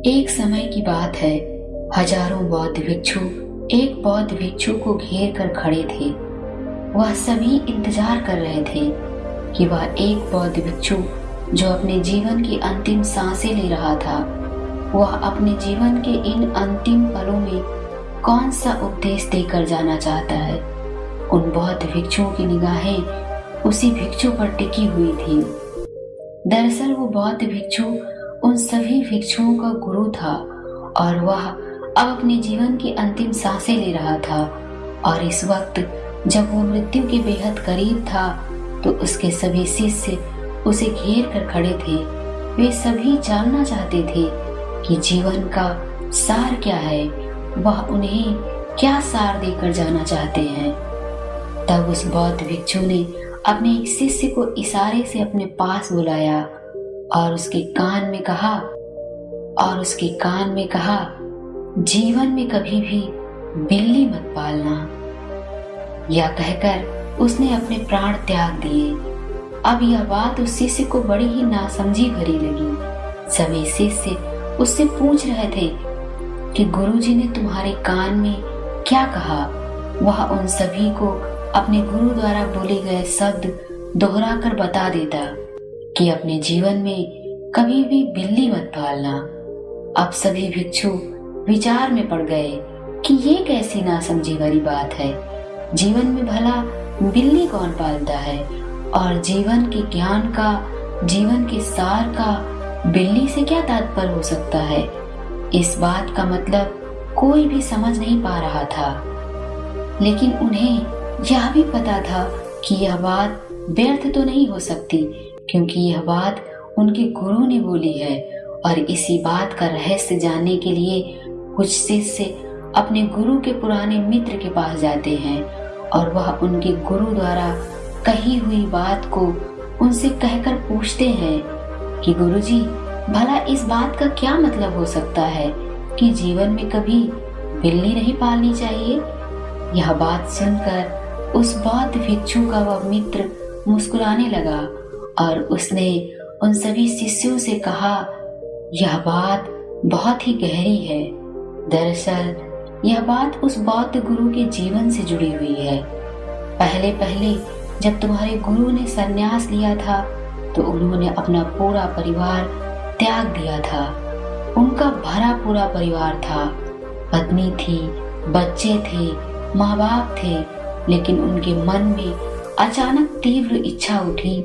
एक समय की बात है। हजारों बौद्ध भिक्षु एक बौद्ध भिक्षु को घेर कर खड़े थे। वह सभी इंतजार कर रहे थे कि वह एक बौद्ध भिक्षु जो अपने जीवन की अंतिम सांसें ले रहा था, वह अपने जीवन के इन अंतिम पलों में कौन सा उपदेश देकर जाना चाहता है। उन बौद्ध भिक्षुओं की निगाहें उसी भिक्षु पर टिकी हुई थी। दरअसल वो बौद्ध भिक्षु उन सभी भिक्षुओं का गुरु था और वह अब अपने जीवन की अंतिम सांसें ले रहा था। और इस वक्त जब वो मृत्यु के बेहद करीब था तो उसके सभी शिष्य उसे घेर कर खड़े थे। वे सभी जानना चाहते थे कि जीवन का सार क्या है, वह उन्हें क्या सार देकर जाना चाहते हैं। तब उस बौद्ध भिक्षु ने अपने एक शिष्य को इशारे से अपने पास बुलाया और उसके कान में कहा, जीवन में कभी भी बिल्ली मत पालना। यह कहकर उसने अपने प्राण त्याग दिए। अब यह बात उस शिष्य को बड़ी ही नासमझी भरी लगी। सभी शिष्य उससे पूछ रहे थे कि गुरुजी ने तुम्हारे कान में क्या कहा। वह उन सभी को अपने गुरु द्वारा बोले गए शब्द दोहरा कर बता देता कि अपने जीवन में कभी भी बिल्ली मत पालना। अब सभी भिक्षु विचार में पड़ गए कि ये कैसी नासमझी भरी बात है। जीवन में भला बिल्ली कौन पालता है, और जीवन के ज्ञान का, जीवन के सार का बिल्ली से क्या तात्पर्य हो सकता है। इस बात का मतलब कोई भी समझ नहीं पा रहा था। लेकिन उन्हें यह भी पता था कि यह बात व्यर्थ तो नहीं हो सकती, क्योंकि यह बात उनके गुरु ने बोली है। और इसी बात का रहस्य जानने के लिए कुछ शिष्य अपने गुरु के पुराने मित्र के पास जाते हैं और वह उनके गुरु द्वारा कही हुई बात को उनसे कहकर पूछते हैं कि गुरुजी, भला इस बात का क्या मतलब हो सकता है कि जीवन में कभी बिल्ली नहीं पालनी चाहिए। यह बात सुनकर उस बौद्ध भिक्षु का वह मित्र मुस्कुराने लगा और उसने उन सभी शिष्यों से कहा, यह बात बहुत ही गहरी है। दरअसल यह बात उस बौद्ध गुरु के जीवन से जुड़ी हुई है। पहले पहले जब तुम्हारे गुरु ने संन्यास लिया था तो उन्होंने अपना पूरा परिवार त्याग दिया था। उनका भरा पूरा परिवार था, पत्नी थी, बच्चे थे, माँ बाप थे। लेकिन उनके मन में अचानक तीव्र इच्छा उठी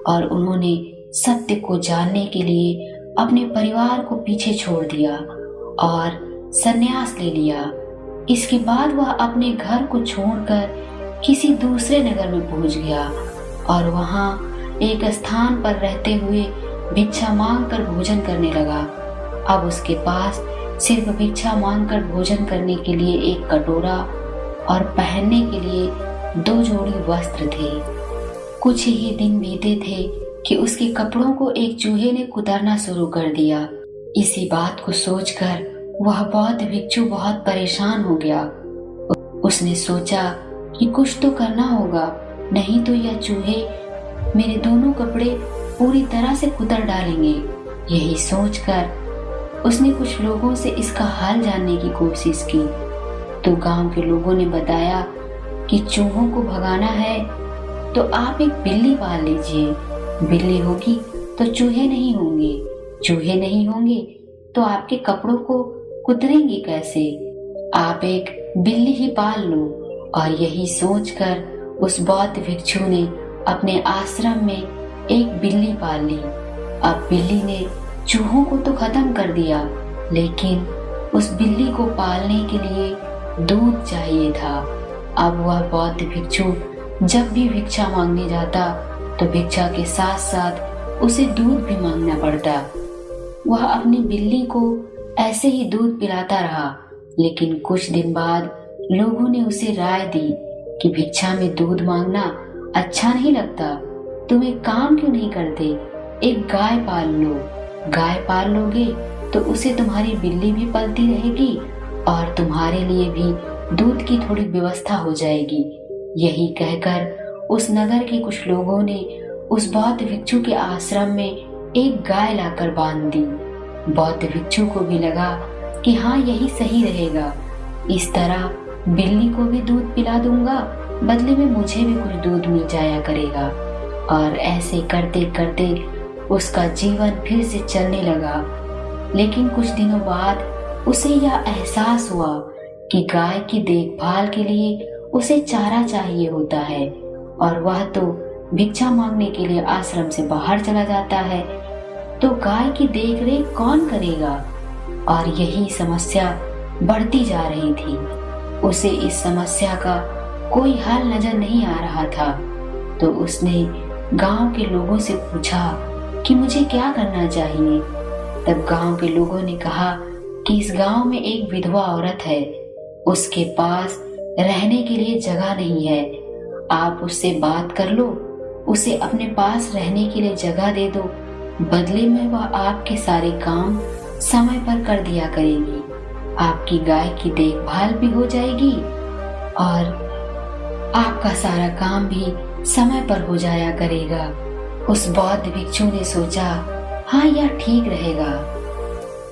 और उन्होंने सत्य को जानने के लिए अपने परिवार को पीछे छोड़ दिया और संन्यास ले लिया। इसके बाद वह अपने घर को छोड़कर किसी दूसरे नगर में पहुंच गया और वहां एक स्थान पर रहते हुए भिक्षा मांगकर भोजन करने लगा। अब उसके पास सिर्फ भिक्षा मांगकर भोजन करने के लिए एक कटोरा और पहनने के लिए 2 जोड़ी वस्त्र थे। कुछ ही दिन बीते थे कि उसके कपड़ों को एक चूहे ने कुतरना शुरू कर दिया। इसी बात को सोचकर वह बौद्ध भिक्षु बहुत परेशान हो गया। उसने सोचा कि कुछ तो करना होगा, नहीं तो यह चूहे मेरे दोनों कपड़े पूरी तरह से कुतर डालेंगे। यही सोचकर उसने कुछ लोगों से इसका हल जानने की कोशिश की। तो गांव के लोगों ने बताया कि चूहों को भगाना है तो आप एक बिल्ली पाल लीजिए। बिल्ली होगी तो चूहे नहीं होंगे, चूहे नहीं होंगे तो आपके कपड़ों को कुतरेंगे कैसे। आप एक बिल्ली ही पाल लो। और यही सोचकर उस बौद्ध भिक्षु ने अपने आश्रम में एक बिल्ली पाल ली। अब बिल्ली ने चूहों को तो खत्म कर दिया, लेकिन उस बिल्ली को पालने के लिए दूध चाहिए था। अब वह बौद्ध भिक्षु जब भी भिक्षा मांगने जाता तो भिक्षा के साथ साथ उसे दूध भी मांगना पड़ता। वह अपनी बिल्ली को ऐसे ही दूध पिलाता रहा, लेकिन कुछ दिन बाद लोगों ने उसे राय दी कि भिक्षा में दूध मांगना अच्छा नहीं लगता। तुम एक काम क्यों नहीं करते, एक गाय पाल लो। गाय पाल लोगे तो उसे तुम्हारी बिल्ली भी पलती रहेगी और तुम्हारे लिए भी दूध की थोड़ी व्यवस्था हो जाएगी। यही कहकर उस नगर के कुछ लोगों ने उस बौद्ध भिक्षु के आश्रम में एक गाय लाकर बांध दी। बौद्ध भिक्षु को भी लगा कि हाँ, यही सही रहेगा। इस तरह बिल्ली को भी दूध पिला दूंगा, बदले में मुझे भी कुछ दूध मिल जाया करेगा। और ऐसे करते करते उसका जीवन फिर से चलने लगा। लेकिन कुछ दिनों बाद उसे यह एहसास हुआ कि गाय की देखभाल के लिए उसे चारा चाहिए होता है और वह तो भिक्षा मांगने के लिए आश्रम से बाहर चला जाता है, तो गाय की देखरेख कौन करेगा। और यही समस्या बढ़ती जा रही थी। उसे इस समस्या का कोई हल नजर नहीं आ रहा था, तो उसने गांव के लोगों से पूछा कि मुझे क्या करना चाहिए। तब गांव के लोगों ने कहा कि इस गांव में एक विधवा औरत है, उसके पास रहने के लिए जगह नहीं है। आप उससे बात कर लो, उसे अपने पास रहने के लिए जगह दे दो, बदले में वह आपके सारे काम समय पर कर दिया करेगी। आपकी गाय की देखभाल भी हो जाएगी और आपका सारा काम भी समय पर हो जाया करेगा। उस बौद्ध भिक्षु ने सोचा, हाँ, यह ठीक रहेगा।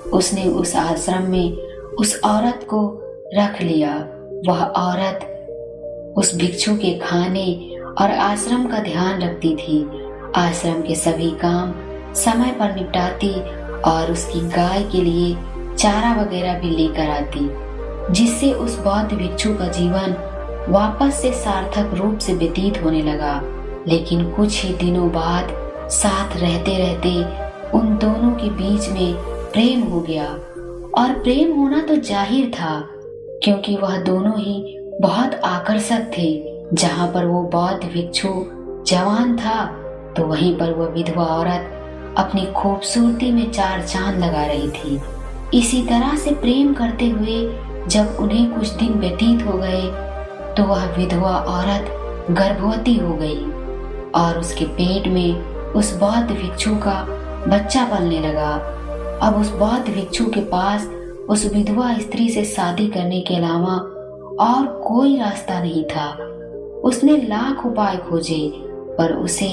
उसने उस आश्रम में उस औरत को रख लिया। वह औरत उस भिक्षु के खाने और आश्रम का ध्यान रखती थी, आश्रम के सभी काम समय पर निपटाती और उसकी गाय के लिए चारा वगैरह भी लेकर आती, जिससे उस बौद्ध भिक्षु का जीवन वापस से सार्थक रूप से व्यतीत होने लगा। लेकिन कुछ ही दिनों बाद साथ रहते रहते उन दोनों के बीच में प्रेम हो गया। और प्रेम होना तो जाहिर था, क्योंकि वह दोनों ही बहुत आकर्षक थे। जहाँ पर वो बौद्ध भिक्षु जवान था, तो वहीं पर वह विधवा औरत अपनी खूबसूरती में चार चांद लगा रही थी। इसी तरह से प्रेम करते हुए जब उन्हें कुछ दिन व्यतीत हो गए, तो वह विधवा औरत गर्भवती हो गई और उसके पेट में उस बौद्ध भिक्षु का बच्चा पलने लगा। अब उस बौद्ध भिक्षु के पास उस विधवा स्त्री से शादी करने के अलावा और कोई रास्ता नहीं था। उसने लाख उपाय खोजे, पर उसे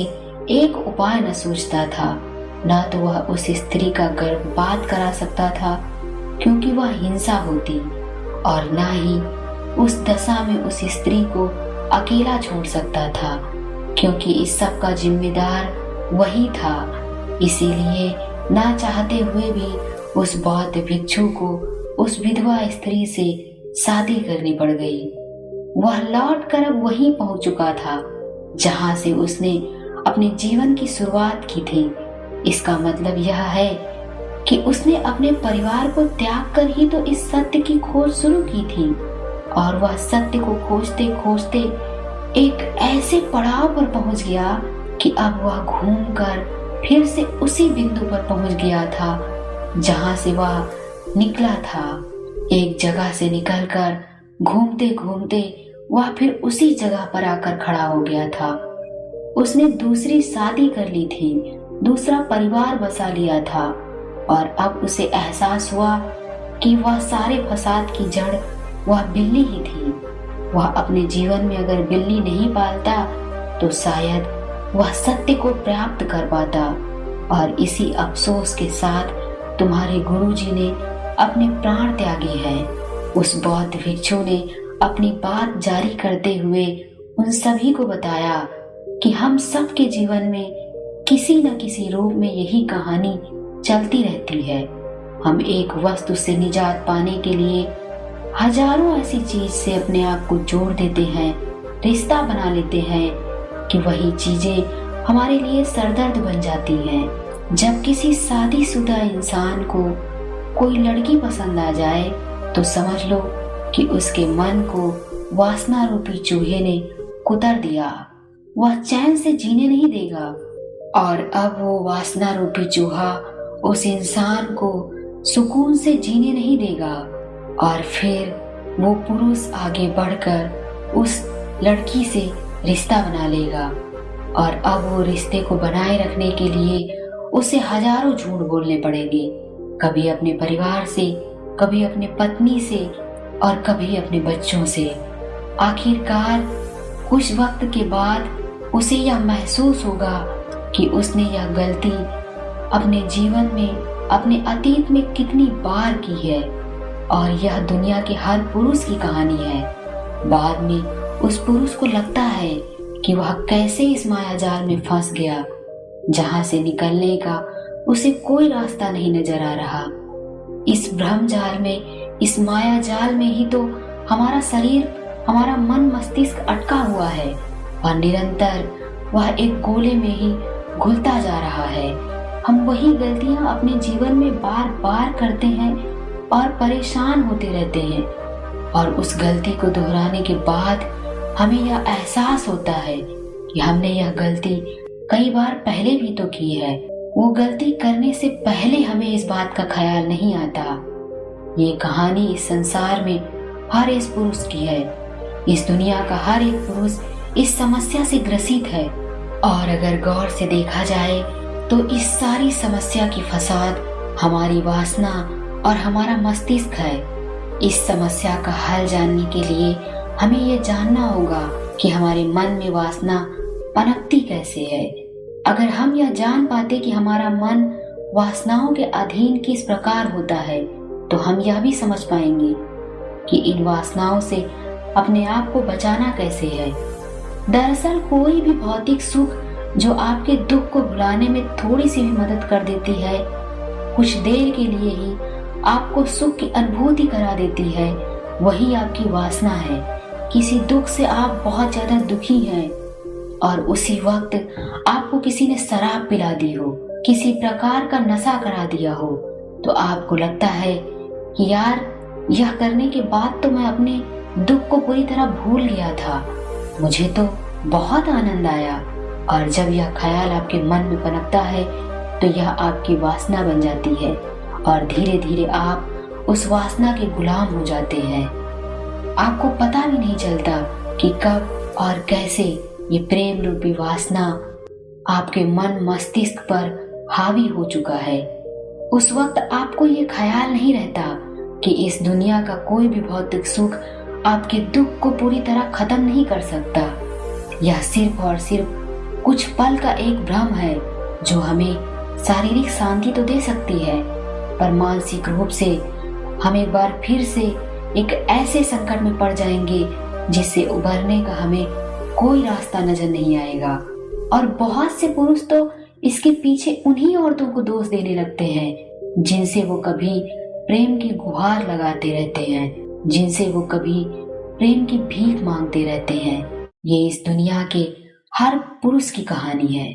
एक उपाय न सूझता था। न तो वह उस स्त्री का गर्भपात करा सकता था, क्योंकि वह हिंसा होती, और न ही उस दशा में उस स्त्री को अकेला छोड़ सकता था, क्योंकि इस सब का जिम्मेदार वही था। इसीलिए ना चाहते हुए भी उस बौद्ध भिक्षु को उस विधवा स्त्री से शादी करनी पड़ गई। वह लौट कर अब वहीं पहुंच चुका था जहां से उसने अपने जीवन की शुरुआत की थी। इसका मतलब यह है कि उसने अपने परिवार को त्याग कर ही तो इस सत्य की खोज शुरू की थी, और वह सत्य को खोजते खोजते एक ऐसे पड़ाव पर पहुंच गया कि अब वह घूमकर फिर से उसी बिंदु पर पहुंच गया था जहां से वह निकला था। एक जगह से निकलकर घूमते घूमते वह फिर उसी जगह पर आकर खड़ा हो गया था। उसने दूसरी शादी कर ली थी, दूसरा परिवार बसा लिया था, और अब उसे एहसास हुआ कि वह सारे फसाद की जड़ वह बिल्ली ही थी। वह अपने जीवन में अगर बिल्ली नहीं पालता तो शायद वह सत्य को प्राप्त कर पाता। और इसी अफसोस के साथ तुम्हारे गुरुजी ने अपने प्राण त्यागे हैं। उस बौद्ध भिक्षु ने अपनी बात जारी करते हुए उन सभी को बताया कि हम सब के जीवन में किसी न किसी रूप में यही कहानी चलती रहती है। हम एक वस्तु से निजात पाने के लिए हजारों ऐसी चीज से अपने आप को जोड़ देते हैं, रिश्ता बना लेते हैं कि वही चीजें हमारे लिए सरदर्द बन जाती हैं। जब किसी शादीशुदा इंसान को कोई लड़की पसंद आ जाए तो समझ लो कि उसके मन को वासना रूपी चूहे ने कुतर दिया। वह चैन से जीने नहीं देगा, और अब वो वासना रूपी चूहा उस इंसान को सुकून से जीने नहीं देगा। और फिर वो पुरुष आगे बढ़कर उस लड़की से रिश्ता बना लेगा, और अब वो रिश्ते को बनाए रखने के लिए उसे हजारों झूठ बोलने पड़ेंगे, कभी अपने परिवार से, कभी अपने पत्नी से, और कभी अपने बच्चों से। आखिरकार कुछ वक्त के बाद उसे यह महसूस होगा कि उसने यह गलती अपने जीवन में अपने अतीत में कितनी बार की है और यह दुनिया के हर पुरुष की कहानी है। बाद में उस पुरुष को लगता है कि वह कैसे इस माया जाल में फंस गया जहां से निकलने का उसे कोई रास्ता नहीं नजर आ रहा। इस भ्रम जाल में, इस माया जाल में ही तो हमारा शरीर, हमारा मन मस्तिष्क अटका हुआ है और निरंतर वह एक गोले में ही घुलता जा रहा है। हम वही गलतियां अपने जीवन में बार बार करते हैं और परेशान होते रहते हैं और उस गलती को दोहराने के बाद हमें यह एहसास होता है कि हमने यह गलती कई बार पहले भी तो की है। वो गलती करने से पहले हमें इस बात का ख्याल नहीं आता। ये कहानी इस संसार में हर इस पुरुष की है। इस दुनिया का हर एक पुरुष इस समस्या से ग्रसित है और अगर गौर से देखा जाए तो इस सारी समस्या की फसाद हमारी वासना और हमारा मस्तिष्क है। इस समस्या का हल जानने के लिए हमें यह जानना होगा कि हमारे मन में वासना पनपती कैसे है। अगर हम यह जान पाते कि हमारा मन वासनाओं के अधीन किस प्रकार होता है तो हम यह भी समझ पाएंगे कि इन वासनाओं से अपने आप को बचाना कैसे है। दरअसल कोई भी भौतिक सुख जो आपके दुख को भुलाने में थोड़ी सी भी मदद कर देती है, कुछ देर के लिए ही आपको सुख की अनुभूति करा देती है, वही आपकी वासना है। किसी दुख से आप बहुत ज्यादा दुखी हैं और उसी वक्त आपको किसी ने शराब पिला दी हो, किसी प्रकार का नशा करा दिया हो, तो आपको लगता है कि यार यह करने के बाद तो मैं अपने दुख को पूरी तरह भूल गया था, मुझे तो बहुत आनंद आया। और जब यह ख्याल आपके मन में पनपता है तो यह आपकी वासना बन जाती है और धीरे धीरे आप उस वासना के गुलाम हो जाते हैं। आपको पता भी नहीं चलता कि कब और कैसे ये प्रेम रूपी वासना आपके मन मस्तिष्क पर हावी हो चुका है। उस वक्त आपको ये ख्याल नहीं रहता कि इस दुनिया का कोई भी भौतिक सुख आपके दुख को पूरी तरह खत्म नहीं कर सकता। यह सिर्फ और सिर्फ कुछ पल का एक भ्रम है जो हमें शारीरिक शांति तो दे सकती है, पर मानसिक रूप से हम एक बार फिर से एक ऐसे संकट में पड़ जाएंगे जिससे उबरने का हमें कोई रास्ता नजर नहीं आएगा। और बहुत से पुरुष तो इसके पीछे उन्हीं औरतों को दोष देने लगते हैं जिनसे वो कभी प्रेम की गुहार लगाते रहते हैं, जिनसे वो कभी प्रेम की भीख मांगते रहते हैं। ये इस दुनिया के हर पुरुष की कहानी है।